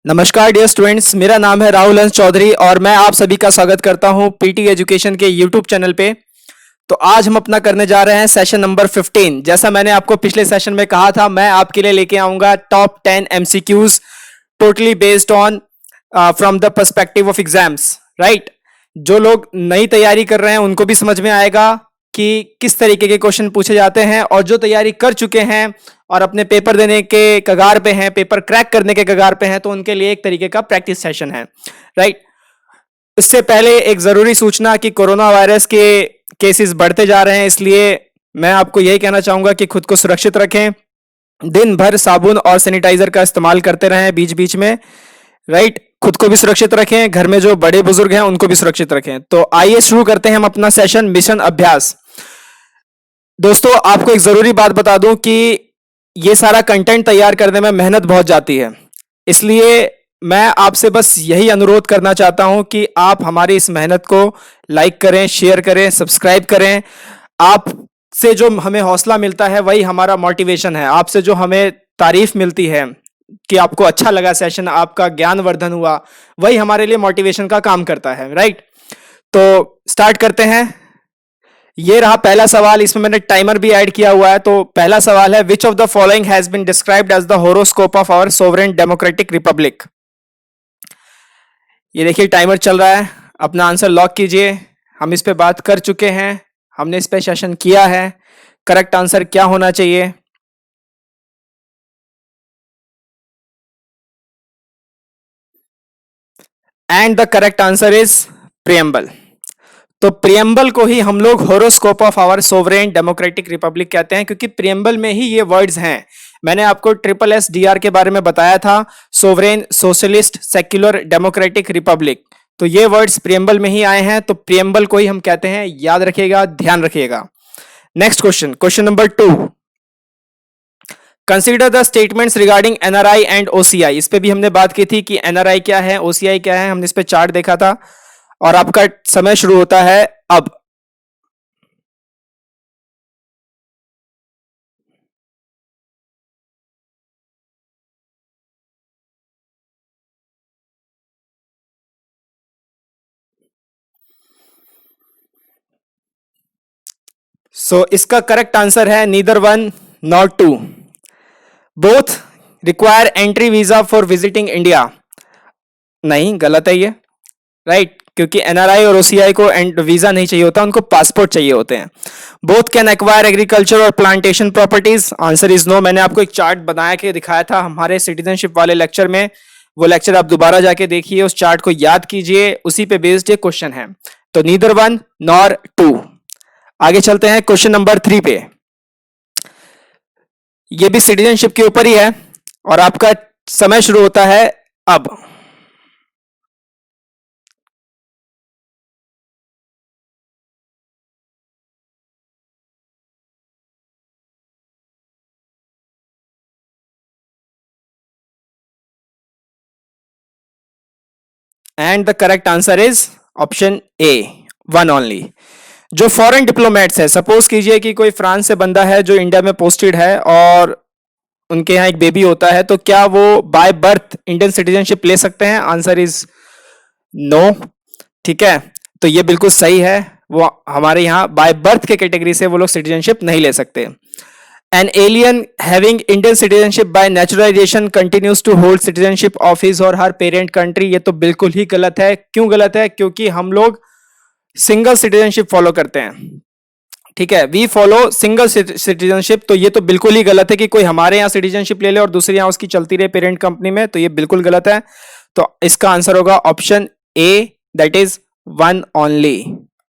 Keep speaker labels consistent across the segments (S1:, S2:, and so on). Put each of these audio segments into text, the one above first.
S1: नमस्कार dear students, मेरा नाम है राहुल हंस चौधरी और मैं आप सभी का स्वागत करता हूं पीटी एजुकेशन के यूट्यूब चैनल पे। तो आज हम अपना करने जा रहे हैं सेशन नंबर 15। जैसा मैंने आपको पिछले सेशन में कहा था, मैं आपके लिए लेके आऊंगा top 10 MCQs totally based on from the perspective of exams, right. जो लोग नई तैयारी कर रहे हैं उनको भी समझ में आएगा कि किस तरीके के क्वेश्चन पूछे जाते हैं, और जो तैयारी कर चुके हैं और अपने पेपर देने के कगार पे हैं, पेपर क्रैक करने के कगार पे हैं, तो उनके लिए एक तरीके का प्रैक्टिस सेशन है, राइट। इससे पहले एक जरूरी सूचना कि कोरोना वायरस के केसेस बढ़ते जा रहे हैं, इसलिए मैं आपको यही कहना चाहूंगा कि खुद को सुरक्षित रखें, दिन भर साबुन और सैनिटाइजर का इस्तेमाल करते रहें बीच बीच में, राइट। खुद को भी सुरक्षित रखें, घर में जो बड़े बुजुर्ग हैं उनको भी सुरक्षित रखें। तो आइए शुरू करते हैं हम अपना सेशन मिशन अभ्यास। दोस्तों, आपको एक जरूरी बात बता दूं कि ये सारा कंटेंट तैयार करने में मेहनत बहुत जाती है, इसलिए मैं आपसे बस यही अनुरोध करना चाहता हूं कि आप हमारी इस मेहनत को लाइक करें, शेयर करें, सब्सक्राइब करें। आपसे जो हमें हौसला मिलता है वही हमारा मोटिवेशन है। आपसे जो हमें तारीफ मिलती है कि आपको अच्छा लगा सेशन, आपका ज्ञानवर्धन हुआ, वही हमारे लिए मोटिवेशन का काम करता है, राइट। तो स्टार्ट करते हैं। ये रहा पहला सवाल, इसमें मैंने टाइमर भी ऐड किया हुआ है। तो पहला सवाल है, which of the following has been described as the horoscope of our sovereign democratic republic. ये देखिए टाइमर चल रहा है, अपना आंसर लॉक कीजिए। हम इस पे बात कर चुके हैं, हमने इस पे सेशन किया है। करेक्ट आंसर क्या होना चाहिए? And the correct answer is preamble. तो प्रियम्बल को ही हम लोग horoscope of our sovereign democratic republic कहते हैं, क्योंकि प्रियम्बल में ही ये वर्ड्स हैं। मैंने आपको SSSDR के बारे में बताया था, sovereign socialist secular democratic Republic. तो ये वर्ड्स प्रियम्बल में ही आए हैं, तो प्रियम्बल को ही हम कहते हैं। याद रखिएगा, ध्यान रखिएगा। Next question, question number 2। Consider the statements regarding NRI and OCI. इस पे भी हमने बात की थी कि एनआरआई क्या है, ओसीआई क्या है। हमने इस पे चार्ट देखा था, और आपका समय शुरू होता है अब। इसका करेक्ट आंसर है neither one nor two. Both require entry visa for visiting India. नहीं, गलत है ये, राइट। क्योंकि एनआरआई और ओसीआई को वीजा नहीं चाहिए होता, उनको पासपोर्ट चाहिए होते हैं। बोथ कैन एक्वायर एग्रीकल्चर और plantation properties. Answer is no. मैंने आपको एक चार्ट बना के दिखाया था हमारे सिटीजनशिप वाले लेक्चर में, वो लेक्चर आप दोबारा जाके देखिए, उस चार्ट को याद कीजिए, उसी पे बेस्ड ये क्वेश्चन है। तो नीदर वन नॉर टू। आगे चलते हैं क्वेश्चन नंबर 3 पे। ये भी सिटीजनशिप के ऊपर ही है, और आपका समय शुरू होता है अब। And the correct answer is option A, one only. जो फॉरेन डिप्लोमेट्स है, सपोज कीजिए कि कोई फ्रांस से बंदा है जो इंडिया में पोस्टेड है और उनके यहाँ एक बेबी होता है, तो क्या वो बाय बर्थ इंडियन सिटीजनशिप ले सकते हैं? Answer is no. ठीक है, तो ये बिल्कुल सही है। वो हमारे यहाँ बाय बर्थ के कैटेगरी से वो लोग सिटीजनशिप नहीं ले सकते। An alien having Indian citizenship by naturalization continues to hold citizenship of his or her parent country. ये तो बिल्कुल ही गलत है। क्यों गलत है? क्योंकि हम लोग सिंगल सिटीजनशिप फॉलो करते हैं, ठीक है। We follow single citizenship. तो ये तो बिल्कुल ही गलत है कि कोई हमारे यहाँ सिटीजनशिप ले ले और दूसरे यहाँ उसकी चलती रहे पेरेंट कंपनी में, तो ये बिल्कुल गलत है। तो इसका आंसर होगा option A, that is one only,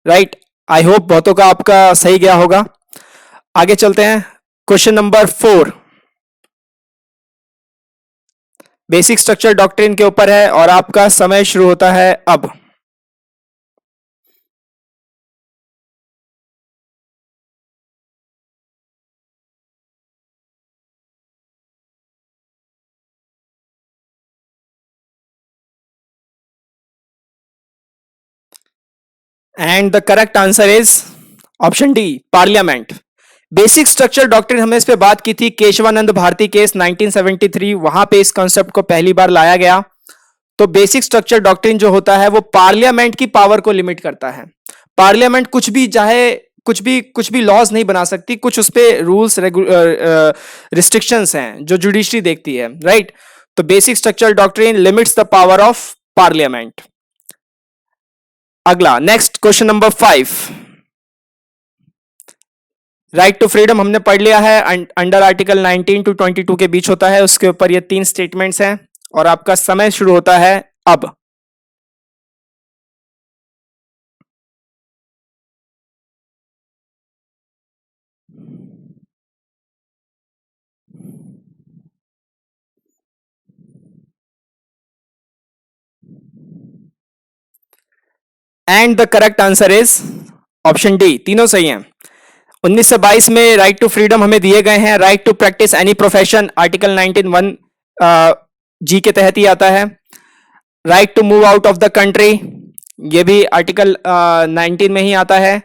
S1: right. I hope बहुतों का आपका सही गया होगा। आगे चलते हैं, question number 4 basic structure doctrine के ऊपर है, और आपका समय शुरू होता है अब। And the correct answer is option D, parliament. Basic structure doctrine हमने इस पे बात की थी केशवानंद भारती केस 1973, वहां पे इस कॉन्सेप्ट को पहली बार लाया गया। तो बेसिक स्ट्रक्चर डॉक्ट्रिन जो होता है वो पार्लियामेंट की पावर को लिमिट करता है। पार्लियामेंट कुछ भी चाहे कुछ भी लॉज नहीं बना सकती, कुछ उस पे रूल्स रिस्ट्रिक्शंस हैं जो जुडिशरी देखती है, राइट। तो basic structure doctrine limits the power of parliament. अगला next question number 5, right to freedom हमने पढ़ लिया है, अंडर आर्टिकल 19 टू 22 के बीच होता है, उसके ऊपर ये 3 स्टेटमेंट्स हैं और आपका समय शुरू होता है अब। And the correct answer is option D, तीनों सही हैं। 19 से 22 में राइट टू फ्रीडम हमें दिए गए हैं। Right to practice any profession article 19(1) G के तहत ही आता है। Right to move out of the country, ये भी आर्टिकल 19 में ही आता है।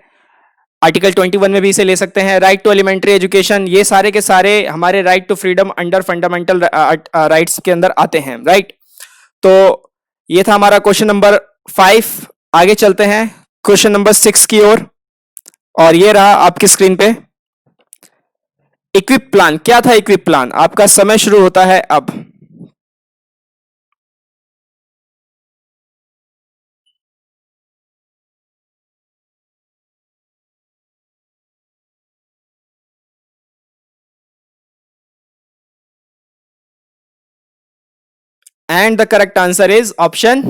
S1: आर्टिकल 21 में भी इसे ले सकते हैं। राइट टू एलिमेंट्री एजुकेशन, ये सारे के सारे हमारे right to freedom under fundamental rights के अंदर आते हैं, राइट। तो ये था हमारा क्वेश्चन नंबर 5। आगे चलते हैं क्वेश्चन नंबर 6 की ओर, और ये रहा आपकी स्क्रीन पे इक्विप प्लान। क्या था इक्विप प्लान? आपका समय शुरू होता है अब। And the correct answer is option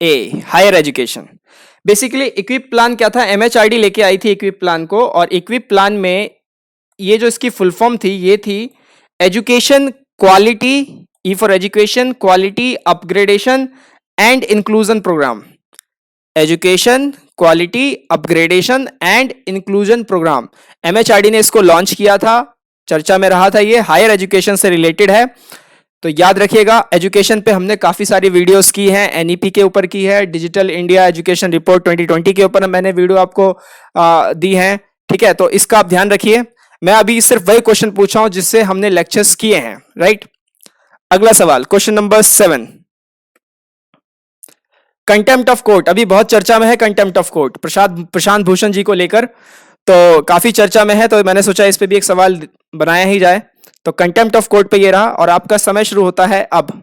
S1: A, higher education. Basically EQUIP plan क्या था? एमएचआरडी लेके आई थी इक्विप प्लान को, और इक्विप प्लान में ये जो इसकी फुल फॉर्म थी ये थी education quality, E for education quality upgradation and inclusion programme. Education quality upgradation and inclusion programme, MHRD ने इसको लॉन्च किया था, चर्चा में रहा था, ये हायर एजुकेशन से रिलेटेड है। तो याद रखिएगा, एजुकेशन पे हमने काफी सारी वीडियोस की हैं, एनईपी के ऊपर की है, डिजिटल इंडिया एजुकेशन रिपोर्ट 2020 के ऊपर मैंने वीडियो आपको दी है, ठीक है। तो इसका आप ध्यान रखिए। मैं अभी सिर्फ वही क्वेश्चन पूछा हूं जिससे हमने लेक्चर्स किए हैं, राइट। अगला सवाल question number 7, contempt of court. अभी बहुत चर्चा में है contempt of court, Prashant Bhushan ji को लेकर तो काफी चर्चा में है, तो मैंने सोचा इस पे भी एक सवाल बनाया ही जाए। तो कंटेम्प्ट ऑफ कोर्ट पे ये रहा, और आपका समय शुरू होता है अब।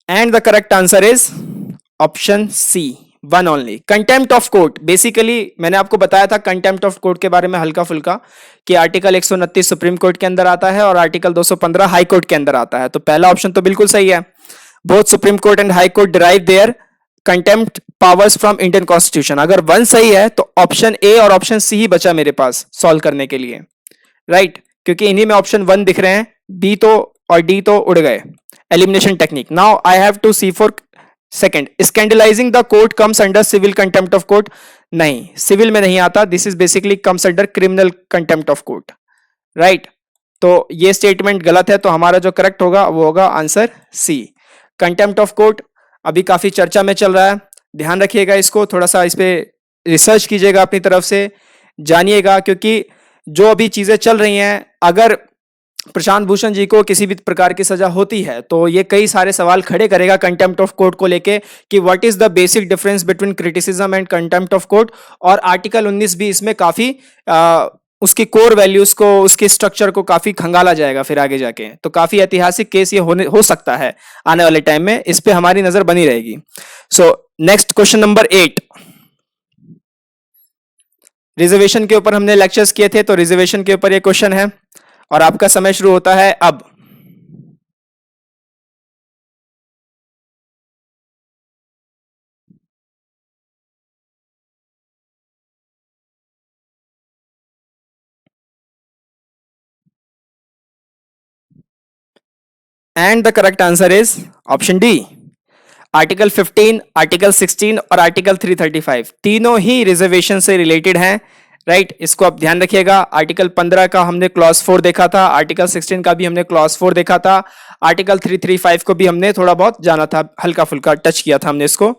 S1: And the correct answer is option C, one only. Contempt of court, basically मैंने आपको बताया था कंटेम्प्ट ऑफ कोर्ट के बारे में हल्का फुल्का, कि आर्टिकल 129 सुप्रीम कोर्ट के अंदर आता है और आर्टिकल 215 हाई कोर्ट के अंदर आता है। तो पहला ऑप्शन तो बिल्कुल सही है। Both supreme court and high court derive their contempt powers from Indian constitution. अगर वन सही है तो ऑप्शन ए और ऑप्शन सी ही बचा मेरे पास सॉल्व करने के लिए, राइट, क्योंकि इन्हीं में ऑप्शन 1 दिख रहे हैं, बी तो और डी तो उड़ गए। Elimination technique. Now I have to see for second, scandalizing the court comes under civil contempt of court. नहीं, सिविल में नहीं आता, this is basically comes under criminal contempt of court, right. तो ये स्टेटमेंट गलत है, तो हमारा जो करेक्ट होगा वो होगा answer C. Contempt of court अभी काफी चर्चा में चल रहा है, ध्यान रखिएगा इसको, थोड़ा सा इस पे रिसर्च कीजिएगा अपनी तरफ से, जानिएगा, क्योंकि जो अभी चीजें चल रही हैं, अगर प्रशांत भूषण जी को किसी भी प्रकार की सजा होती है तो ये कई सारे सवाल खड़े करेगा कंटेम्प्ट ऑफ कोर्ट को लेके, कि what is the basic difference between criticism and contempt of court. और आर्टिकल 19 भी इसमें काफी उसकी कोर वैल्यूज को, उसके स्ट्रक्चर को काफी खंगाला जाएगा फिर आगे जाके। तो काफी ऐतिहासिक केस ये हो सकता है आने वाले टाइम में, इस पे हमारी नजर बनी रहेगी। So next question number 8, reservation के ऊपर हमने लेक्चर्स किए थे, तो रिजर्वेशन के ऊपर ये क्वेश्चन है और आपका समय शुरू होता है अब। And the correct answer is option D, article 15, article 16 और आर्टिकल 335 तीनों ही रिजर्वेशन से रिलेटेड हैं। राइट, इसको आप ध्यान रखिएगा। आर्टिकल 15 का हमने क्लॉज 4 देखा था, आर्टिकल 16 का भी हमने क्लॉज 4 देखा था, आर्टिकल 335 को भी हमने थोड़ा बहुत जाना था, हल्का फुल्का टच किया था हमने इसको।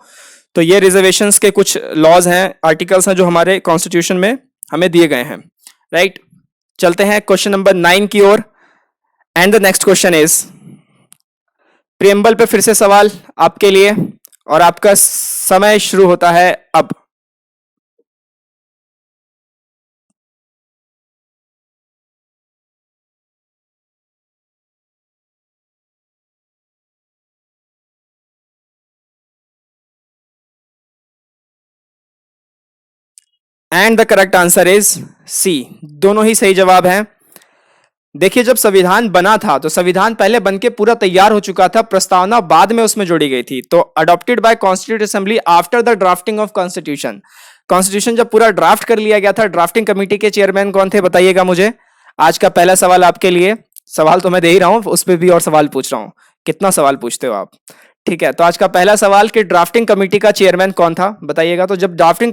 S1: तो ये रिजर्वेशंस के कुछ लॉज हैं, आर्टिकल्स हैं जो हमारे कॉन्स्टिट्यूशन में हमें दिए गए हैं। राइट, चलते हैं क्वेश्चन नंबर 9 की ओर। And the next question is preamble पे फिर से सवाल आपके लिए, और आपका समय शुरू होता है अब। And the correct answer is C, दोनों ही सही जवाब हैं। देखिए, जब संविधान बना था तो संविधान पहले बन के पूरा तैयार हो चुका था, प्रस्तावना बाद में उसमें जोड़ी गई थी। तो adopted by constitute assembly after the drafting of constitution. Constitution जब पूरा ड्राफ्ट कर लिया गया था, ड्राफ्टिंग कमेटी के चेयरमैन कौन थे बताइएगा मुझे। आज का पहला सवाल आपके लिए, सवाल तो मैं दे ही रहा हूं, उस पर भी और सवाल पूछ रहा हूं। कितना सवाल पूछते हो आप। ठीक है, तो आज का पहला सवाल कि ड्राफ्टिंग कमेटी का चेयरमैन कौन था बताइएगा। तो जब ड्राफ्टिंग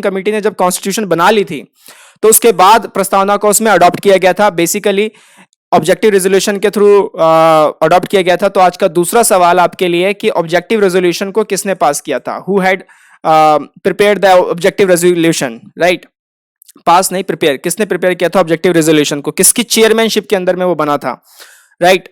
S1: कमेटी ने जब कॉन्स्टिट्यूशन बना ली थी, तो उसके बाद प्रस्तावना को उसमें अडॉप्ट किया गया था, बेसिकली ऑब्जेक्टिव रेजोल्यूशन के थ्रू अडॉप्ट किया गया था। तो आज का दूसरा सवाल आपके लिए कि ऑब्जेक्टिव रेजोल्यूशन को किसने पास किया था, who had prepared the objective resolution. Right, pass नहीं, प्रिपेयर, किसने प्रिपेयर किया था ऑब्जेक्टिव रेजोल्यूशन को, किसकी चेयरमैनशिप के अंदर में वो बना था। Right,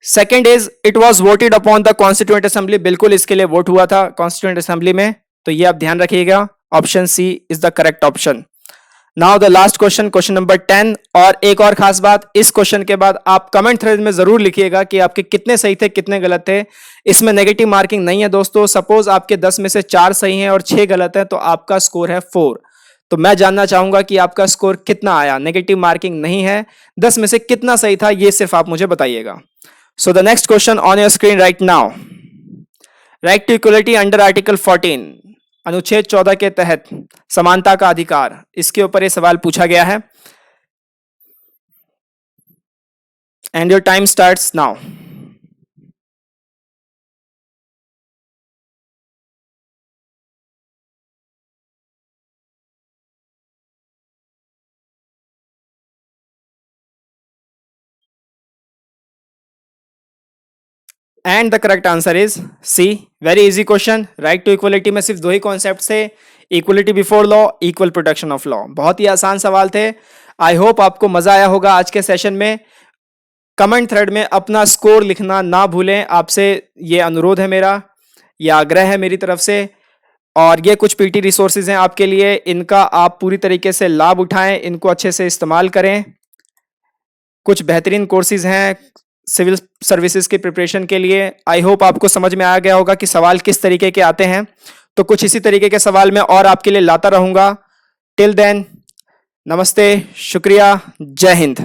S1: second is it was voted upon the constituent assembly, बिल्कुल इसके लिए वोट हुआ था कॉन्स्टिट्यूएंट असेंबली में। तो ये आप ध्यान रखिएगा, option C is the correct option. Now the last question, question number 10। और एक और खास बात, इस क्वेश्चन के बाद आप कमेंट थ्रेड में जरूर लिखिएगा कि आपके कितने सही थे कितने गलत थे। इसमें नेगेटिव मार्किंग नहीं है दोस्तों। सपोज आपके 10 में से 4 सही हैं और 6 गलत हैं, तो आपका स्कोर है 4। तो मैं जानना चाहूंगा कि आपका स्कोर कितना आया। नेगेटिव मार्किंग नहीं है, 10 में से कितना सही था ये सिर्फ आप मुझे बताइएगा। So the next question on your screen right now, right to equality under article 14, अनुच्छेद 14 के तहत समानता का अधिकार, इसके ऊपर यह सवाल पूछा गया है। And your time starts now. And the correct answer is C, very easy question. Right to equality में सिर्फ 2 ही कॉन्सेप्ट थे, equality before law, equal protection of law. बहुत ही आसान सवाल थे। आई होप आपको मजा आया होगा आज के सेशन में। कमेंट थ्रेड में अपना स्कोर लिखना ना भूलें, आपसे ये अनुरोध है मेरा, यह आग्रह है मेरी तरफ से। और ये कुछ पीटी रिसोर्सेज हैं आपके लिए, इनका आप पूरी तरीके से लाभ उठाएं, इनको अच्छे से इस्तेमाल करें। कुछ बेहतरीन कोर्सेज हैं सिविल सर्विसेज की प्रिपरेशन के लिए। आई होप आपको समझ में आ गया होगा कि सवाल किस तरीके के आते हैं। तो कुछ इसी तरीके के सवाल मैं और आपके लिए लाता रहूंगा। टिल देन, नमस्ते, शुक्रिया, जय हिंद।